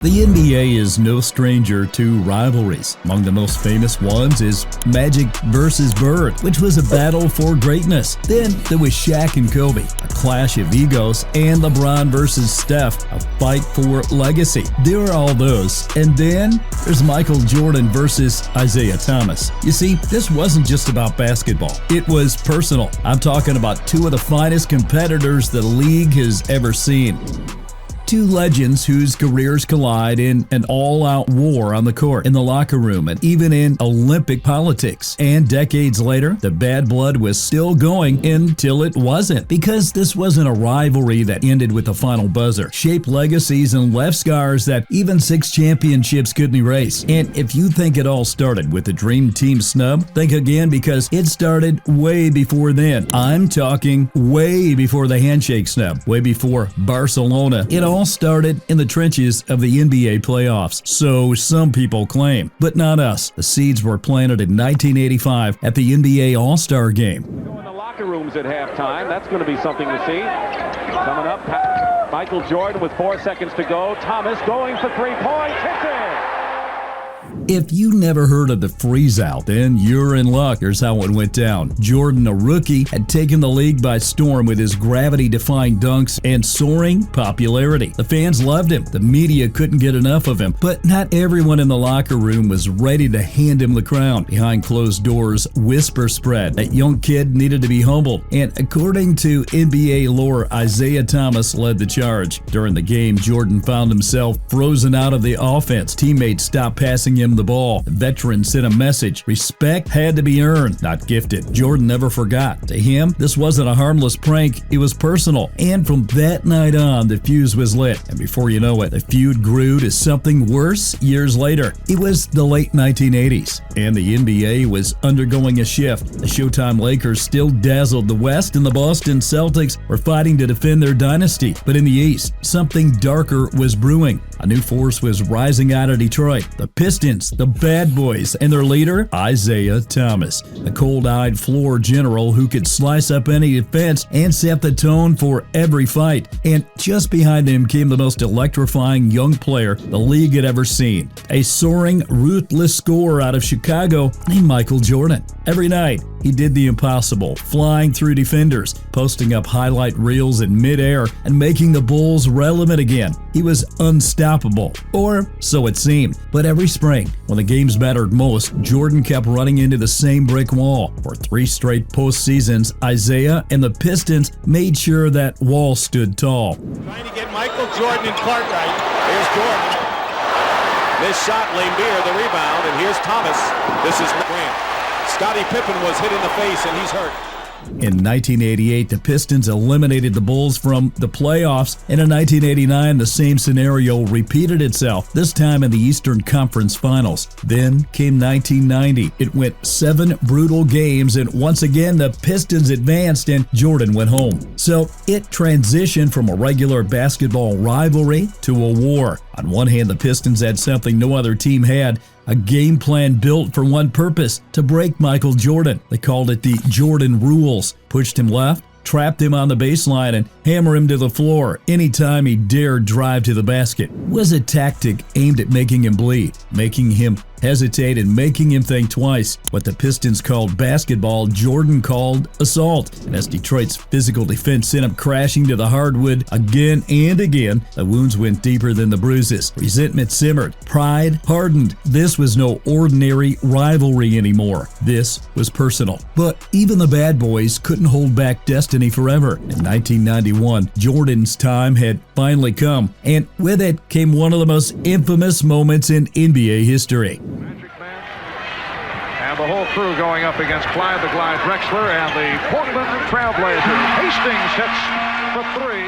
The NBA is no stranger to rivalries. Among the most famous ones is Magic versus Bird, which was a battle for greatness. Then there was Shaq and Kobe, a clash of egos, and LeBron versus Steph, a fight for legacy. There are all those. And then there's Michael Jordan versus Isiah Thomas. You see, this wasn't just about basketball. It was personal. I'm talking about two of the finest competitors the league has ever seen. Two legends whose careers collide in an all-out war on the court, in the locker room, and even in Olympic politics. And decades later, the bad blood was still going until it wasn't, because this wasn't a rivalry that ended with the final buzzer. Shaped legacies and left scars that even 6 championships couldn't erase. And if you think it all started with the Dream Team snub, think again, because it started way before then. I'm talking way before the handshake snub, way before Barcelona. It all started in the trenches of the NBA playoffs, so some people claim, but not us. The seeds were planted in 1985 at the NBA All-Star Game. Go in the locker rooms at halftime. That's going to be something to see. Coming up, Michael Jordan with 4 seconds to go. Thomas going for 3 points. Hits it! If you never heard of the freeze-out, then you're in luck. Here's how it went down. Jordan, a rookie, had taken the league by storm with his gravity-defying dunks and soaring popularity. The fans loved him. The media couldn't get enough of him. But not everyone in the locker room was ready to hand him the crown. Behind closed doors, whisper spread. That young kid needed to be humbled. And according to NBA lore, Isiah Thomas led the charge. During the game, Jordan found himself frozen out of the offense. Teammates stopped passing him the ball. The veteran sent a message. Respect had to be earned, not gifted. Jordan never forgot. To him, this wasn't a harmless prank. It was personal. And from that night on, the fuse was lit. And before you know it, the feud grew to something worse years later. It was the late 1980s, and the NBA was undergoing a shift. The Showtime Lakers still dazzled the West, and the Boston Celtics were fighting to defend their dynasty. But in the East, something darker was brewing. A new force was rising out of Detroit. The Pistons, the bad boys, and their leader, Isiah Thomas, a cold-eyed floor general who could slice up any defense and set the tone for every fight. And just behind him came the most electrifying young player the league had ever seen, a soaring, ruthless scorer out of Chicago named Michael Jordan. Every night, he did the impossible, flying through defenders, posting up highlight reels in midair, and making the Bulls relevant again. He was unstoppable, or so it seemed. But every spring, when the games mattered most, Jordan kept running into the same brick wall. For 3 straight postseasons, Isiah and the Pistons made sure that wall stood tall. Trying to get Michael Jordan and Cartwright. Here's Jordan. This shot, Lambeer, the rebound, and here's Thomas. This is Grant. Scottie Pippen was hit in the face, and he's hurt. In 1988, the Pistons eliminated the Bulls from the playoffs, and in 1989, the same scenario repeated itself, this time in the Eastern Conference Finals. Then came 1990. It went 7 brutal games, and once again, the Pistons advanced and Jordan went home. So it transitioned from a regular basketball rivalry to a war. On one hand, the Pistons had something no other team had, a game plan built for one purpose, to break Michael Jordan. They called it the Jordan Rules. Pushed him left, trapped him on the baseline, and hammer him to the floor anytime he dared drive to the basket. It was a tactic aimed at making him bleed, making him hesitate, and making him think twice. What the Pistons called basketball, Jordan called assault. And as Detroit's physical defense sent him crashing to the hardwood again and again, the wounds went deeper than the bruises. Resentment simmered. Pride hardened. This was no ordinary rivalry anymore. This was personal. But even the bad boys couldn't hold back destiny forever. In 1991, Jordan's time had finally come, and with it came one of the most infamous moments in NBA history. Magic Man and the whole crew going up against Clyde the Glide Drexler and the Portland Trailblazers. Hastings hits for 3.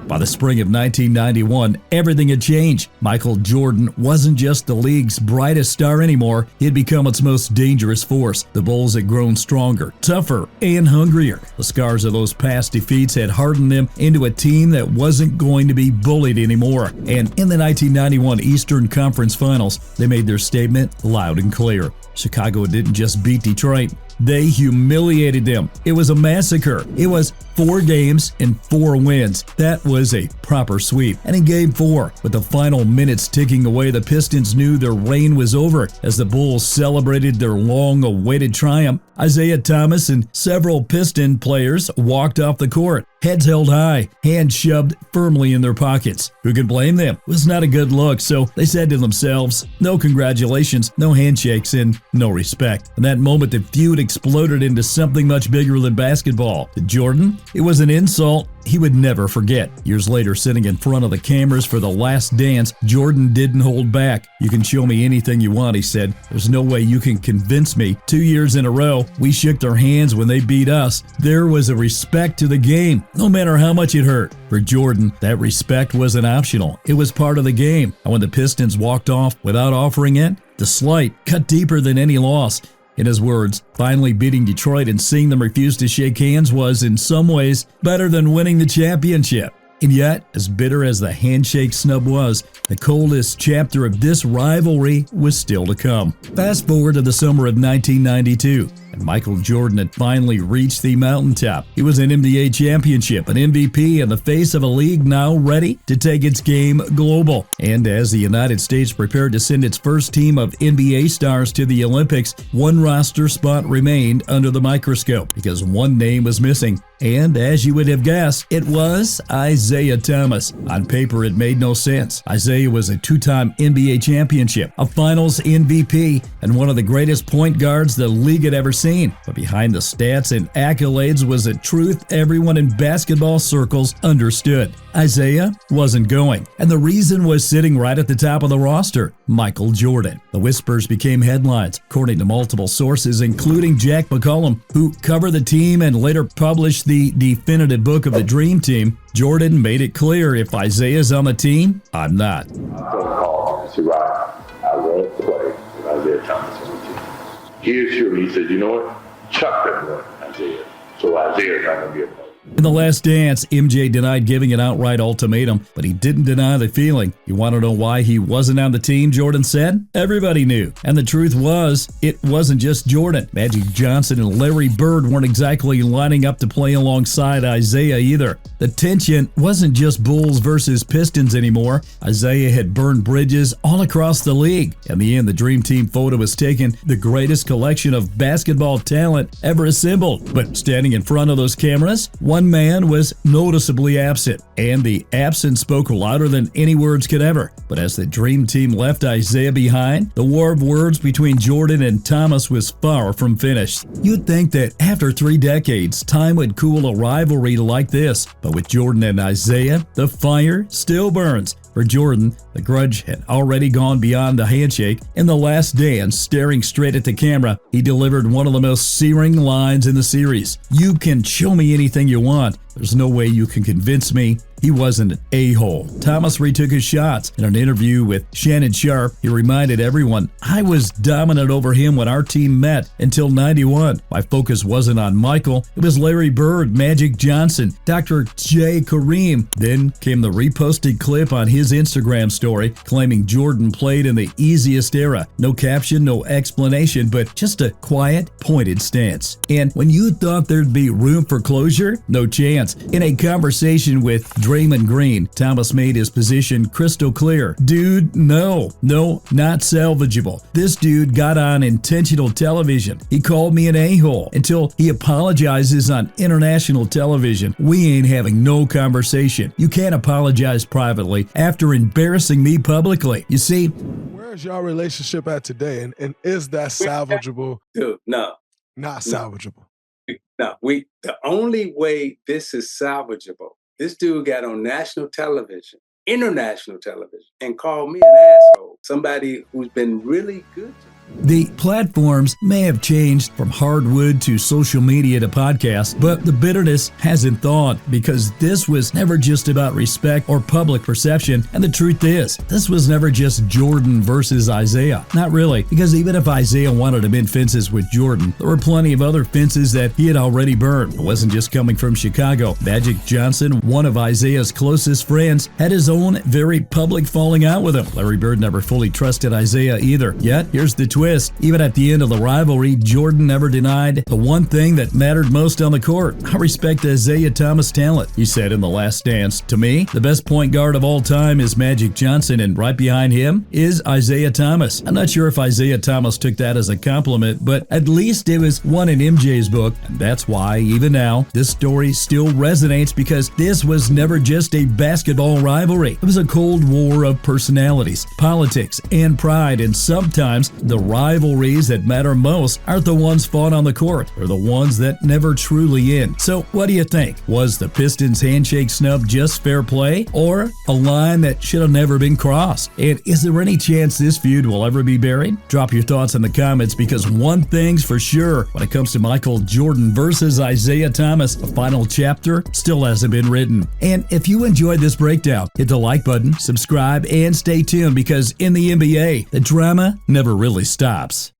By the spring of 1991, everything had changed. Michael Jordan wasn't just the league's brightest star anymore. He had become its most dangerous force. The Bulls had grown stronger, tougher, and hungrier. The scars of those past defeats had hardened them into a team that wasn't going to be bullied anymore. And in the 1991 Eastern Conference Finals, they made their statement loud and clear. Chicago didn't just beat Detroit. They humiliated them. It was a massacre. It was 4 games and 4 wins. That was a proper sweep. And in Game 4, with the final minutes ticking away, the Pistons knew their reign was over as the Bulls celebrated their long-awaited triumph. Isiah Thomas and several Piston players walked off the court, heads held high, hands shoved firmly in their pockets. Who could blame them? It was not a good look, so they said to themselves, no congratulations, no handshakes, and no respect. In that moment, the feud exploded into something much bigger than basketball. To Jordan, it was an insult he would never forget. Years later, sitting in front of the cameras for the last dance, Jordan didn't hold back. You can show me anything you want, he said. There's no way you can convince me. 2 years in a row, we shook their hands when they beat us. There was a respect to the game, no matter how much it hurt. For Jordan, that respect wasn't optional. It was part of the game. And when the Pistons walked off without offering it, the slight cut deeper than any loss. In his words, finally beating Detroit and seeing them refuse to shake hands was, in some ways, better than winning the championship. And yet, as bitter as the handshake snub was, the coldest chapter of this rivalry was still to come. Fast forward to the summer of 1992, and Michael Jordan had finally reached the mountaintop. He was an NBA championship, an MVP, and the face of a league now ready to take its game global. And as the United States prepared to send its first team of NBA stars to the Olympics, one roster spot remained under the microscope because one name was missing. And as you would have guessed, it was Isiah Thomas. On paper, it made no sense. Isiah was a 2-time NBA championship, a finals MVP, and one of the greatest point guards the league had ever seen. But behind the stats and accolades was a truth everyone in basketball circles understood. Isiah wasn't going, and the reason was sitting right at the top of the roster, Michael Jordan. The whispers became headlines, according to multiple sources, including Jack McCollum, who covered the team and later published the definitive book of the Dream Team. Jordan made it clear, if Isiah's on the team, I'm not. I told Carl, I said, right, I won't play with Isiah Thomas on the team. He assured me, he said, you know what, Chuck doesn't want Isiah, so Isiah's not going to be a player. In The Last Dance, MJ denied giving an outright ultimatum, but he didn't deny the feeling. You want to know why he wasn't on the team, Jordan said? Everybody knew. And the truth was, it wasn't just Jordan. Magic Johnson and Larry Bird weren't exactly lining up to play alongside Isiah either. The tension wasn't just Bulls versus Pistons anymore. Isiah had burned bridges all across the league. In the end, the Dream Team photo was taken, the greatest collection of basketball talent ever assembled. But standing in front of those cameras, one man was noticeably absent, and the absence spoke louder than any words could ever. But as the Dream Team left Isiah behind, the war of words between Jordan and Thomas was far from finished. You'd think that after 3 decades, time would cool a rivalry like this, but with Jordan and Isiah, the fire still burns. For Jordan, the grudge had already gone beyond the handshake. In The Last Dance, staring straight at the camera, he delivered one of the most searing lines in the series. You can show me anything you want. There's no way you can convince me he wasn't an a-hole. Thomas retook his shots. In an interview with Shannon Sharpe, he reminded everyone, I was dominant over him when our team met until 91. My focus wasn't on Michael. It was Larry Bird, Magic Johnson, Dr. J. Kareem. Then came the reposted clip on his Instagram story claiming Jordan played in the easiest era. No caption, no explanation, but just a quiet, pointed stance. And when you thought there'd be room for closure, no chance. In a conversation with Draymond Green, Thomas made his position crystal clear. Dude, no, not salvageable. This dude got on intentional television. He called me an a-hole until he apologizes on international television. We ain't having no conversation. You can't apologize privately after embarrassing me publicly. You see, where's your relationship at today? And is that salvageable? Dude, no. Not salvageable. No, the only way this is salvageable, this dude got on national television, international television, and called me an asshole. Somebody who's been really good to me. The platforms may have changed from hardwood to social media to podcasts, but the bitterness hasn't thawed because this was never just about respect or public perception. And the truth is, this was never just Jordan versus Isiah. Not really, because even if Isiah wanted to mend fences with Jordan, there were plenty of other fences that he had already burned. It wasn't just coming from Chicago. Magic Johnson, one of Isiah's closest friends, had his own very public falling out with him. Larry Bird never fully trusted Isiah either. Yet, here's the tweet twist. Even at the end of the rivalry, Jordan never denied the one thing that mattered most on the court. I respect Isiah Thomas' talent. He said in The Last Dance, "To me, the best point guard of all time is Magic Johnson, and right behind him is Isiah Thomas." I'm not sure if Isiah Thomas took that as a compliment, but at least it was one in MJ's book. And that's why, even now, this story still resonates, because this was never just a basketball rivalry. It was a cold war of personalities, politics, and pride, and sometimes the rivalries that matter most aren't the ones fought on the court. They're the ones that never truly end. So what do you think? Was the Pistons handshake snub just fair play, or a line that should have never been crossed? And is there any chance this feud will ever be buried? Drop your thoughts in the comments, because one thing's for sure, when it comes to Michael Jordan versus Isiah Thomas, the final chapter still hasn't been written. And if you enjoyed this breakdown, hit the like button, subscribe, and stay tuned, because in the NBA, the drama never really stops.